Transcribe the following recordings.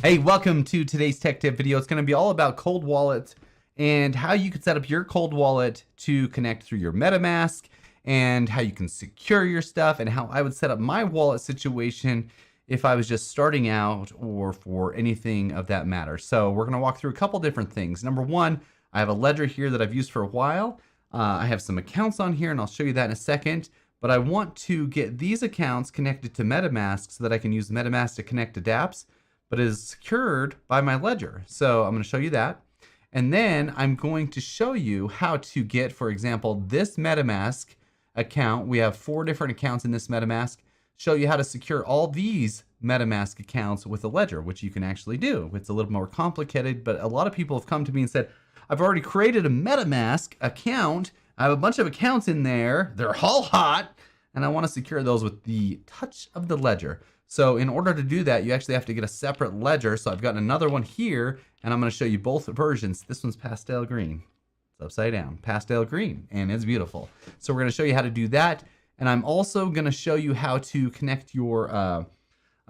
Hey, welcome to today's tech tip video. It's going to be all about cold wallets and how you can set up your cold wallet to connect through your MetaMask and how you can secure your stuff and how I would set up my wallet situation if I was just starting out or for anything of that matter. So we're going to walk through a couple different things. Number one, I have a ledger here that I've used for a while. I have some accounts on here and I'll show you that in a second. But I want to get these accounts connected to MetaMask so that I can use MetaMask to connect to dApps, but it is secured by my ledger. So I'm going to show you that. And then I'm going to show you how to get, for example, this MetaMask account. We have 4 different accounts in this MetaMask. Show you how to secure all these MetaMask accounts with a ledger, which you can actually do. It's a little more complicated, but a lot of people have come to me and said, I've already created a MetaMask account. I have a bunch of accounts in there. They're all hot, and I want to secure those with the touch of the ledger. So in order to do that, you actually have to get a separate ledger. So I've got another one here, and I'm going to show you both versions. This one's pastel green. It's upside down, pastel green, and it's beautiful. So we're going to show you how to do that. And I'm also going to show you how to connect your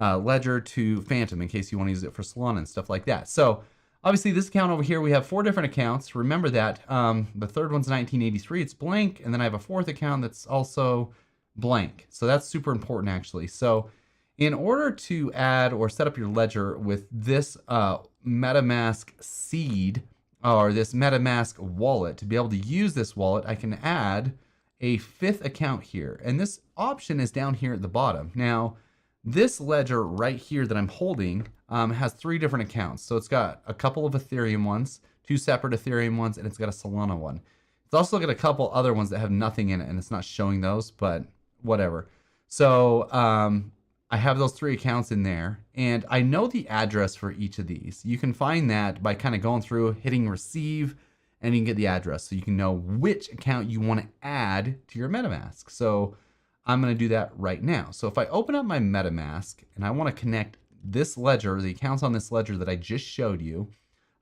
ledger to Phantom in case you want to use it for Solana and stuff like that. So obviously this account over here, we have 4 different accounts. Remember that the third one's 1983, it's blank. And then I have a 4th account that's also blank. So that's super important actually. So in order to add or set up your ledger with this MetaMask seed or this MetaMask wallet, to be able to use this wallet, I can add a 5th account here. And this option is down here at the bottom. Now, this ledger right here that I'm holding has 3 different accounts. So it's got a couple of Ethereum ones, 2 separate Ethereum ones, and it's got a Solana one. It's also got a couple other ones that have nothing in it, and it's not showing those, but whatever. So I have those 3 accounts in there, and I know the address for each of these. You can find that by kind of going through, hitting receive, and you can get the address so you can know which account you want to add to your MetaMask. So I'm going to do that right now. So if I open up my MetaMask and I want to connect this ledger, the accounts on this ledger that I just showed you,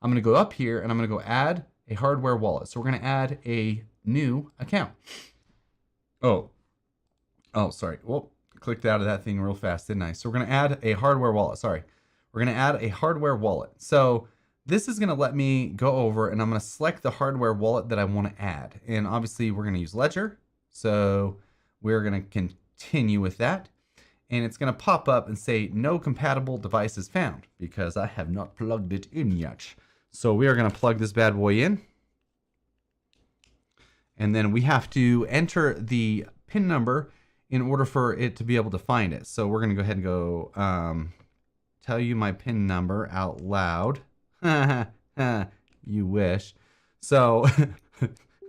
I'm going to go up here and I'm going to go add a hardware wallet. So we're going to add a new account. Oh, sorry. Well, clicked out of that thing real fast, didn't I? So we're going to add a hardware wallet. Sorry. We're going to add a hardware wallet. So this is going to let me go over and I'm going to select the hardware wallet that I want to add. And obviously we're going to use Ledger. So we're going to continue with that. And it's going to pop up and say no compatible devices found because I have not plugged it in yet. So we are going to plug this bad boy in. And then we have to enter the PIN number in order for it to be able to find it. So we're going to go ahead and go tell you my PIN number out loud. You wish. So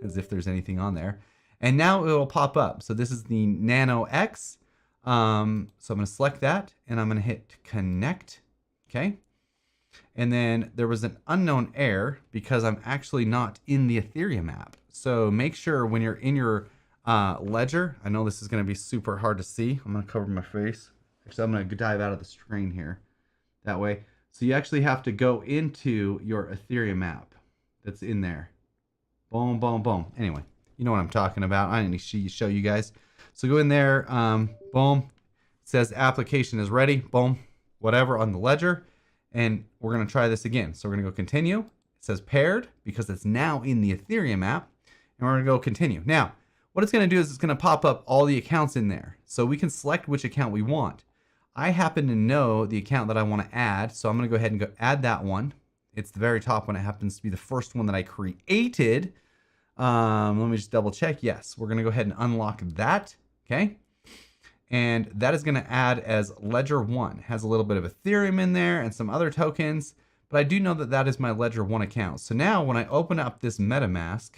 as if there's anything on there. And now it will pop up. So this is the Nano X. So I'm going to select that and I'm going to hit connect. Okay. And then there was an unknown error because I'm actually not in the Ethereum app. So make sure when you're in your ledger, I know this is going to be super hard to see. I'm going to cover my face. Actually, I'm going to dive out of the screen here. That way. So you actually have to go into your Ethereum app that's in there. Boom, boom, boom. Anyway, you know what I'm talking about. I need to show you guys. So go in there. Boom. It says application is ready. Boom. Whatever on the ledger. And we're going to try this again. So we're going to go continue. It says paired because it's now in the Ethereum app. And we're going to go continue. Now, what it's going to do is it's going to pop up all the accounts in there. So we can select which account we want. I happen to know the account that I want to add. So I'm going to go ahead and go add that one. It's the very top one. It happens to be the first one that I created. Let me just double check. Yes, we're going to go ahead and unlock that. Okay. And that is going to add as Ledger 1. It has a little bit of Ethereum in there and some other tokens. But I do know that that is my Ledger 1 account. So now when I open up this MetaMask,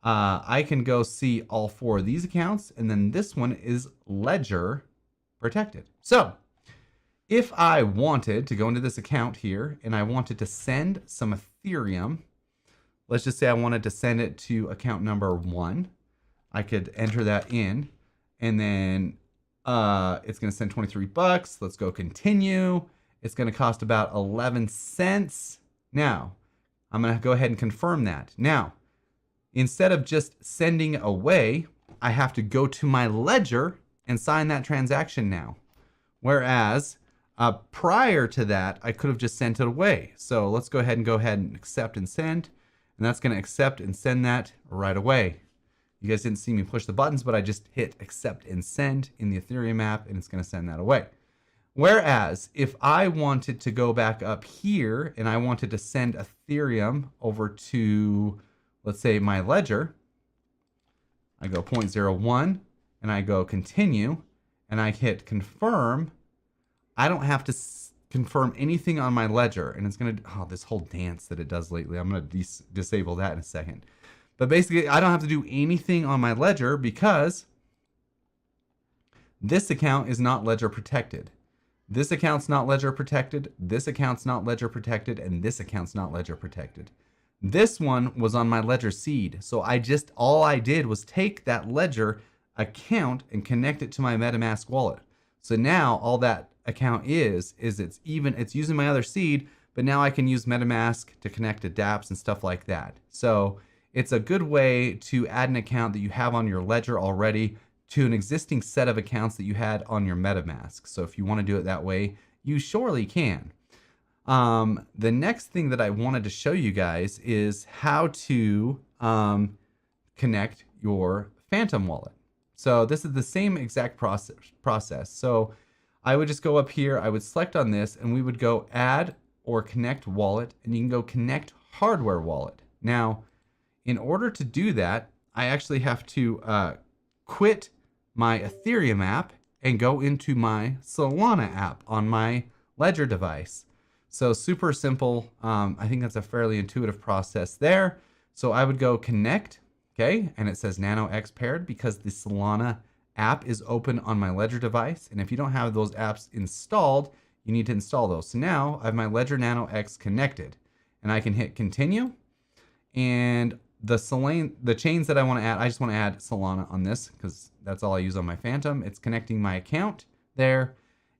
I can go see all 4 of these accounts. And then this one is Ledger protected. So if I wanted to go into this account here and I wanted to send some Ethereum, let's just say I wanted to send it to account number 1, I could enter that in and then it's going to send 23 bucks. Let's go continue. It's going to cost about 11 cents. Now I'm going to go ahead and confirm that. Now, instead of just sending away, I have to go to my ledger and sign that transaction now. Whereas Prior to that, I could have just sent it away. So let's go ahead and accept and send. And that's going to accept and send that right away. You guys didn't see me push the buttons, but I just hit accept and send in the Ethereum app, and it's going to send that away. Whereas if I wanted to go back up here and I wanted to send Ethereum over to, let's say, my ledger, I go 0.01 and I go continue and I hit confirm. I don't have to confirm anything on my ledger, and it's going to, oh, this whole dance that it does lately, I'm going to disable that in a second. But basically, I don't have to do anything on my ledger because this account is not ledger protected. This account's not ledger protected, this account's not ledger protected, and this account's not ledger protected. This one was on my ledger seed, so all I did was take that ledger account and connect it to my MetaMask wallet. So now all that account is it's using my other seed, but now I can use MetaMask to connect to dApps and stuff like that. So it's a good way to add an account that you have on your ledger already to an existing set of accounts that you had on your MetaMask. So if you want to do it that way, you surely can. The next thing that I wanted to show you guys is how to connect your Phantom wallet. So this is the same exact process. So I would just go up here, I would select on this, and we would go add or connect wallet, and you can go connect hardware wallet. Now, in order to do that, I actually have to quit my Ethereum app and go into my Solana app on my Ledger device. So super simple. I think that's a fairly intuitive process there. So I would go connect, okay, and it says Nano X paired because the Solana app is open on my Ledger device. And if you don't have those apps installed, you need to install those. So now I have my Ledger Nano X connected, and I can hit continue. And the chains that I want to add, I just want to add Solana on this because that's all I use on my Phantom. It's connecting my account there.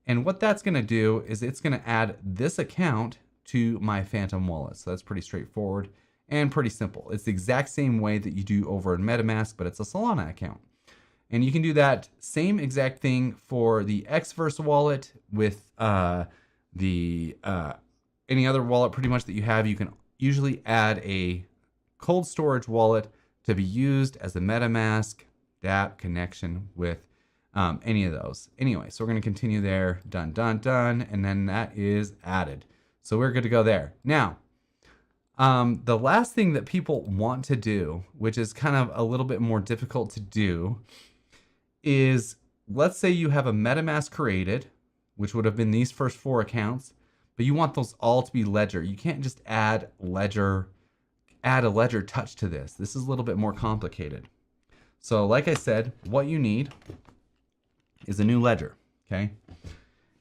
And what that's going to do is it's going to add this account to my Phantom wallet. So that's pretty straightforward and pretty simple. It's the exact same way that you do over in MetaMask, but it's a Solana account. And you can do that same exact thing for the Xverse wallet with any other wallet pretty much that you have. You can usually add a cold storage wallet to be used as a MetaMask dApp connection with any of those. Anyway, so we're going to continue there. Done, done, done. And then that is added. So we're good to go there. Now, the last thing that people want to do, which is kind of a little bit more difficult to do, is let's say you have a MetaMask created, which would have been these first 4 accounts, but you want those all to be Ledger. You can't just add a Ledger touch to this. This is a little bit more complicated. So like I said, what you need is a new ledger, okay?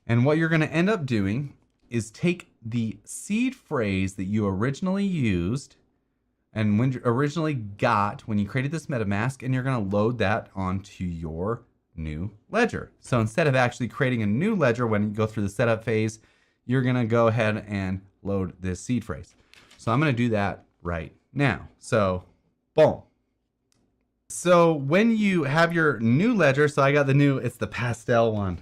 And what you're going to end up doing is take the seed phrase that you originally used and when you originally got when you created this MetaMask, and you're going to load that onto your new ledger. So instead of actually creating a new ledger when you go through the setup phase, you're going to go ahead and load this seed phrase. So I'm going to do that right now. So boom. So when you have your new ledger, so I got the new, it's the pastel one.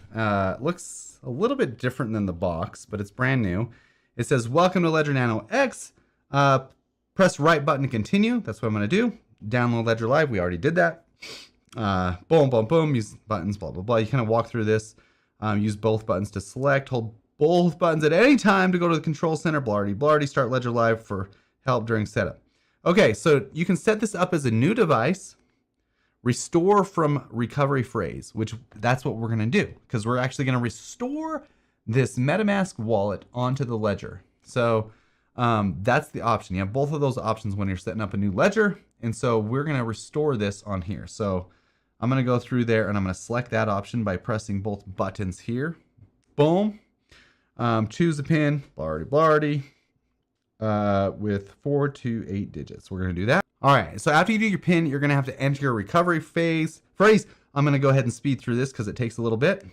Looks a little bit different than the box, but it's brand new. It says, welcome to Ledger Nano X. Press right button to continue. That's what I'm going to do. Download Ledger Live. We already did that. Boom, boom, boom. Use buttons, blah, blah, blah. You kind of walk through this. Use both buttons to select. Hold both buttons at any time to go to the control center. Blardy, blardy. Start Ledger Live for help during setup. Okay, so you can set this up as a new device. Restore from recovery phrase, which that's what we're going to do because we're actually going to restore this MetaMask wallet onto the ledger. So that's the option. You have both of those options when you're setting up a new ledger. And so we're going to restore this on here. So I'm going to go through there and I'm going to select that option by pressing both buttons here. Boom. Choose a pin, blardy, blardy, with 4 to 8 digits. We're going to do that. All right, so after you do your pin, you're going to have to enter your recovery phrase. I'm going to go ahead and speed through this because it takes a little bit.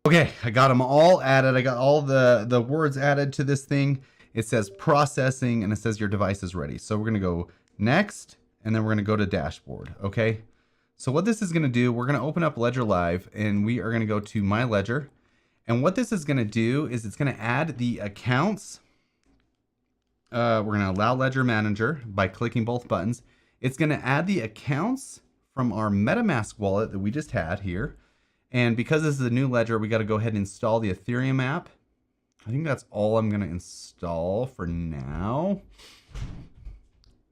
Okay, I got them all added. I got all the words added to this thing. It says processing, and it says your device is ready. So we're going to go next, and then we're going to go to dashboard, okay? So what this is going to do, we're going to open up Ledger Live, and we are going to go to My Ledger, And what this is going to do is it's going to add the accounts. We're going to allow Ledger Manager by clicking both buttons. It's going to add the accounts from our MetaMask wallet that we just had here. And because this is a new ledger, we got to go ahead and install the Ethereum app. I think that's all I'm going to install for now.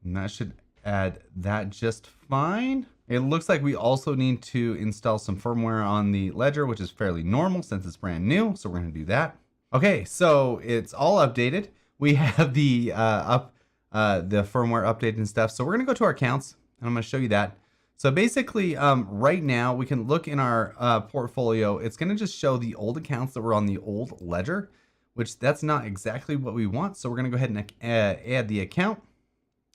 And that should add that just fine. It looks like we also need to install some firmware on the ledger, which is fairly normal since it's brand new. So we're going to do that. Okay, so it's all updated. We have the the firmware updated and stuff. So we're going to go to our accounts and I'm going to show you that. So basically, right now we can look in our portfolio. It's going to just show the old accounts that were on the old ledger, which that's not exactly what we want. So we're going to go ahead and add the account.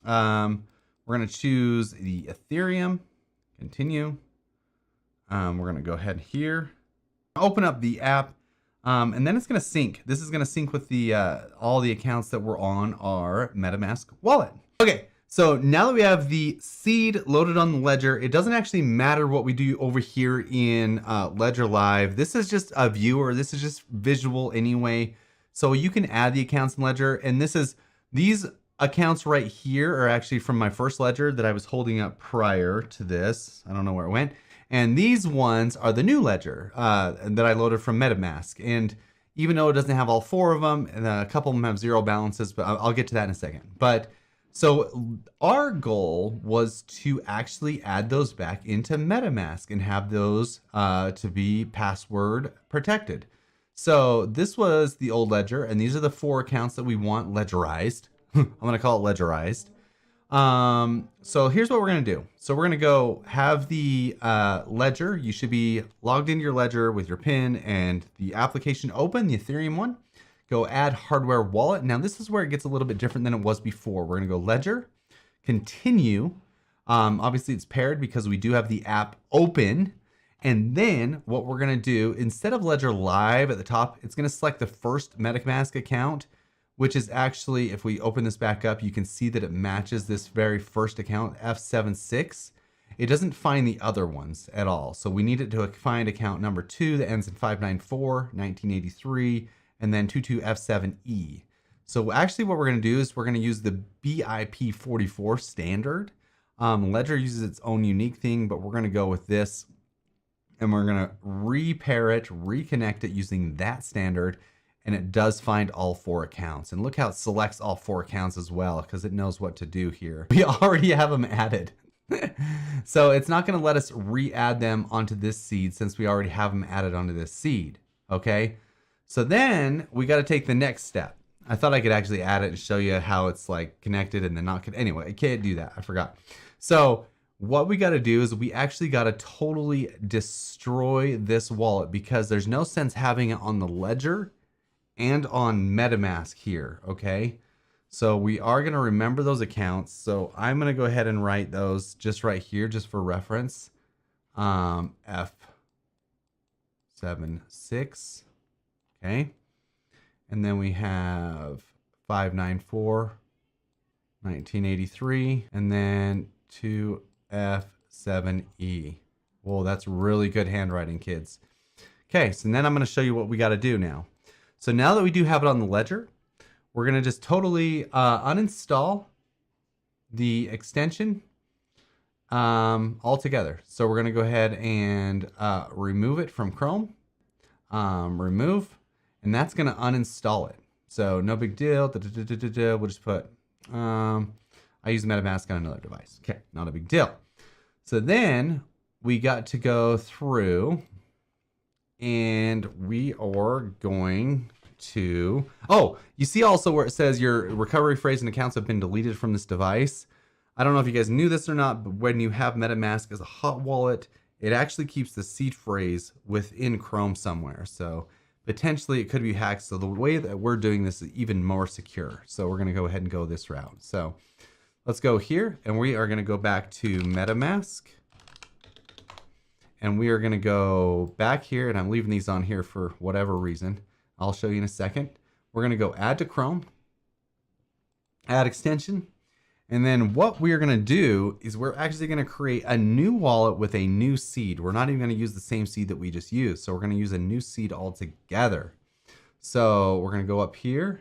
We're going to choose the Ethereum, continue. We're going to go ahead here, open up the app, and then it's going to sync. This is going to sync with the all the accounts that were on our MetaMask wallet. Okay. So now that we have the seed loaded on the ledger, it doesn't actually matter what we do over here in Ledger Live. This is just a viewer. This is just visual anyway. So you can add the accounts in Ledger. And these accounts right here are actually from my first ledger that I was holding up prior to this. I don't know where it went. And these ones are the new ledger that I loaded from MetaMask. And even though it doesn't have all 4 of them, and a couple of them have 0 balances, but I'll get to that in a second. So our goal was to actually add those back into MetaMask and have those to be password protected. So this was the old ledger, and these are the 4 accounts that we want ledgerized. I'm going to call it ledgerized. So here's what we're going to do. So we're going to go have the ledger. You should be logged into your ledger with your PIN and the application open, the Ethereum one. Go add hardware wallet. Now this is where it gets a little bit different than it was before. We're going to go ledger, continue. Obviously it's paired because we do have the app open. And then what we're going to do, instead of Ledger Live at the top, it's going to select the first MetaMask account, which is actually, if we open this back up, you can see that it matches this very first account, F76. It doesn't find the other ones at all. So we need it to find account number 2 that ends in 594, 1983, and then 22F7E. So actually what we're going to do is we're going to use the BIP44 standard. Ledger uses its own unique thing, but we're going to go with this. And we're going to repair it, reconnect it using that standard. And it does find all 4 accounts. And look how it selects all 4 accounts as well, because it knows what to do here. We already have them added. So it's not going to let us re-add them onto this seed since we already have them added onto this seed. Okay. So then we got to take the next step. I thought I could actually add it and show you how it's like connected and then not connected. Anyway, I can't do that. I forgot. So what we got to do is we actually got to totally destroy this wallet because there's no sense having it on the ledger and on MetaMask here. Okay. So we are going to remember those accounts. So I'm going to go ahead and write those just right here, just for reference. F76. Okay. And then we have 594, 1983, and then 2F7E. Whoa, that's really good handwriting, kids. Okay, so then I'm going to show you what we got to do now. So now that we do have it on the ledger, we're going to just totally uninstall the extension altogether. So we're going to go ahead and remove it from Chrome. Remove. And that's going to uninstall it. So no big deal. We'll just put, I use MetaMask on another device. Okay, not a big deal. So then we got to go through and we are going to, oh, you see also where it says your recovery phrase and accounts have been deleted from this device. I don't know if you guys knew this or not, but when you have MetaMask as a hot wallet, it actually keeps the seed phrase within Chrome somewhere. So potentially it could be hacked. So the way that we're doing this is even more secure. So we're going to go ahead and go this route. So let's go here and we are going to go back to MetaMask and we are going to go back here, and I'm leaving these on here for whatever reason. I'll show you in a second. We're going to go add to Chrome, add extension, And then what we're going to do is we're actually going to create a new wallet with a new seed. We're not even going to use the same seed that we just used. So we're going to use a new seed altogether. So we're going to go up here.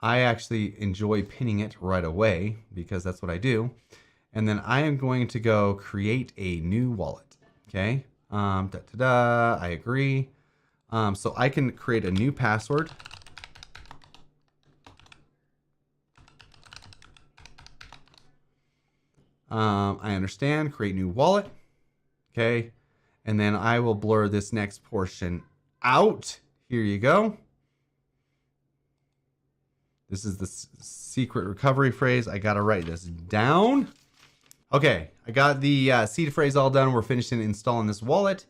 I actually enjoy pinning it right away because that's what I do. And then I am going to go create a new wallet. Okay. I agree. So I can create a new password. I understand. Create new wallet. Okay. And then I will blur this next portion out. Here you go. This is the secret recovery phrase. I got to write this down. Okay. I got the seed phrase all done. We're finishing installing this wallet.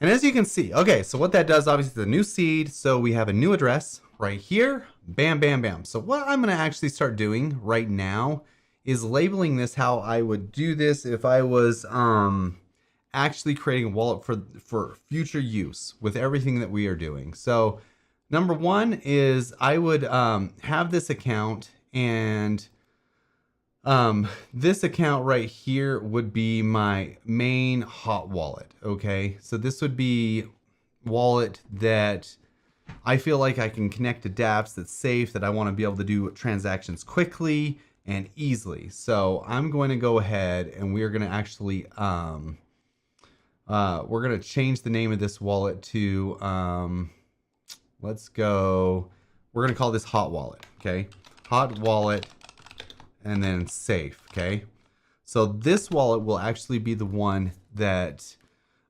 And as you can see, okay, so what that does, obviously, is a new seed. So we have a new address right here. Bam, bam, bam. So what I'm going to actually start doing right now is labeling this how I would do this if I was actually creating a wallet for future use with everything that we are doing. So number one is I would have this account, and this account right here would be my main hot wallet. Okay, so this would be wallet that I feel like I can connect to dApps, that's safe, that I want to be able to do transactions quickly and easily. So I'm going to go ahead and we're going to actually we're going to change the name of this wallet to we're going to call this hot wallet. Okay, hot wallet, and then safe. Okay, so this wallet will actually be the one that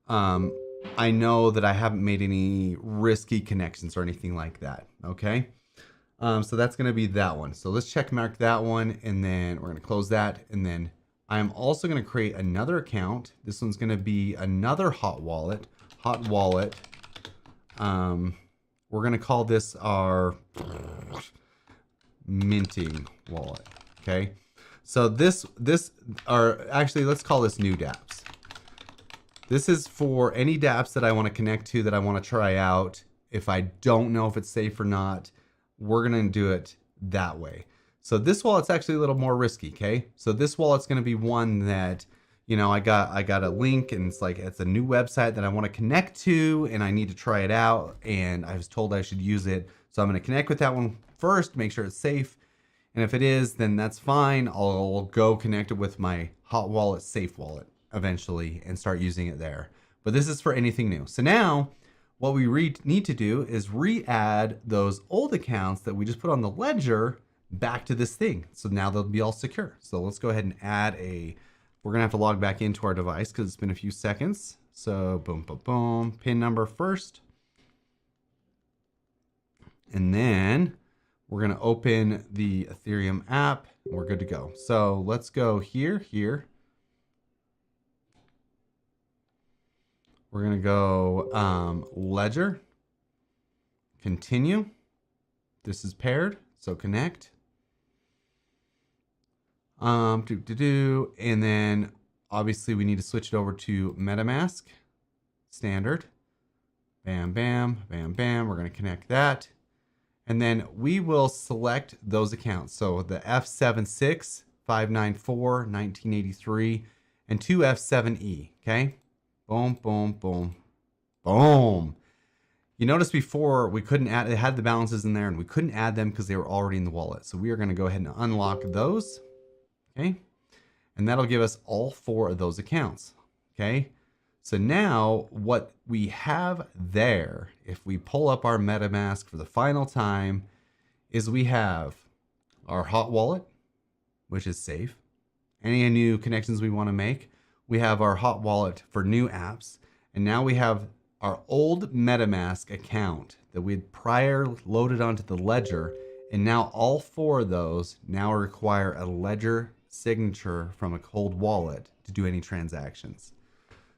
I know that I haven't made any risky connections or anything like that. Okay. So that's going to be that one. So let's check mark that one, and then we're going to close that. And then I'm also going to create another account. This one's going to be another hot wallet. We're going to call this our minting wallet. Okay. So let's call this new dApps. This is for any dApps that I want to connect to, that I want to try out. If I don't know if it's safe or not, we're going to do it that way. So this wallet's actually a little more risky. Okay. So this wallet's going to be one that, you know, I got a link, and it's a new website that I want to connect to, and I need to try it out. And I was told I should use it. So I'm going to connect with that one first, make sure it's safe. And if it is, then that's fine. I'll go connect it with my hot wallet, safe wallet eventually, and start using it there. But this is for anything new. So now what we need to do is re-add those old accounts that we just put on the ledger back to this thing. So now they'll be all secure. So let's go ahead and we're going to have to log back into our device because it's been a few seconds. So boom, boom, boom, PIN number first. And then we're going to open the Ethereum app. And we're good to go. So let's go here. We're going to go ledger, continue. This is paired, so connect. And then obviously we need to switch it over to MetaMask, standard. Bam, bam, bam, bam. We're going to connect that. And then we will select those accounts. So the F76, 594, 1983, and 2F7E, okay? Boom, boom, boom, boom. You notice before we couldn't add, it had the balances in there, and we couldn't add them because they were already in the wallet. So we are going to go ahead and unlock those. Okay. And that'll give us all 4 of those accounts. Okay. So now what we have there, if we pull up our MetaMask for the final time, is we have our hot wallet, which is safe. Any new connections we want to make. We have our hot wallet for new apps. And now we have our old MetaMask account that we had prior loaded onto the ledger. And now all 4 of those now require a ledger signature from a cold wallet to do any transactions.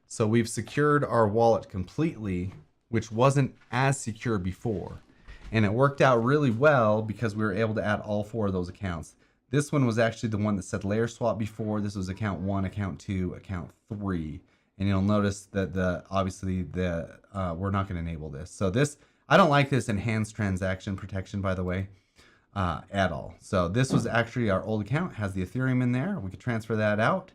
So we've secured our wallet completely, which wasn't as secure before. And it worked out really well because we were able to add all 4 of those accounts. This one was actually the one that said layer swap before. This was account 1, account 2, account 3. And you'll notice that we're not going to enable this. So this, I don't like this enhanced transaction protection, by the way. at all. So this was actually our old account, has the Ethereum in there. We could transfer that out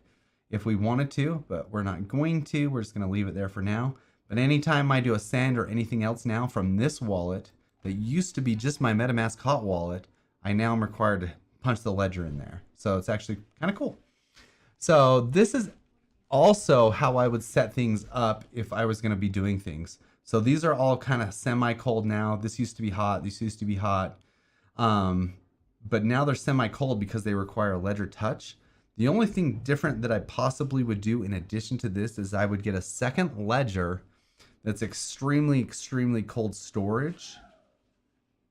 if we wanted to, but we're not going to. We're just going to leave it there for now. But anytime I do a send or anything else now from this wallet that used to be just my MetaMask hot wallet, I now am required to punch the ledger in there. So it's actually kind of cool. So this is also how I would set things up if I was going to be doing things. So these are all kind of semi-cold now. This used to be hot. This used to be hot. But now they're semi-cold because they require a ledger touch. The only thing different that I possibly would do in addition to this is I would get a second ledger that's extremely, extremely cold storage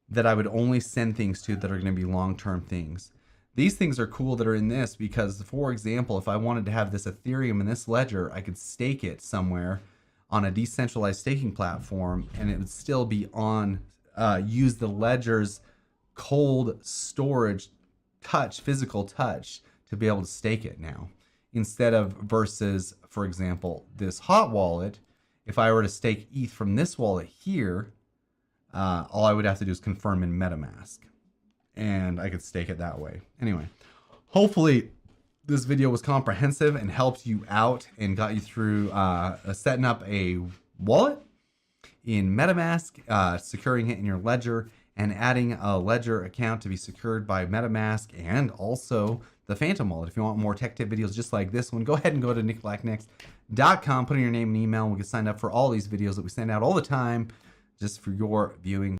that I would only send things to that are going to be long-term things. These things are cool that are in this because, for example, if I wanted to have this Ethereum in this ledger, I could stake it somewhere on a decentralized staking platform and it would still be on, use the ledger's cold storage touch, physical touch, to be able to stake it now. Instead of versus, for example, this hot wallet, if I were to stake ETH from this wallet here, all I would have to do is confirm in MetaMask. And I could stake it that way. Anyway, hopefully this video was comprehensive and helped you out and got you through setting up a wallet in MetaMask, securing it in your ledger, and adding a ledger account to be secured by MetaMask and also the Phantom wallet. If you want more tech tip videos just like this one, go ahead and go to nickblacknext.com, put in your name and email, and we'll get signed up for all these videos that we send out all the time just for your viewing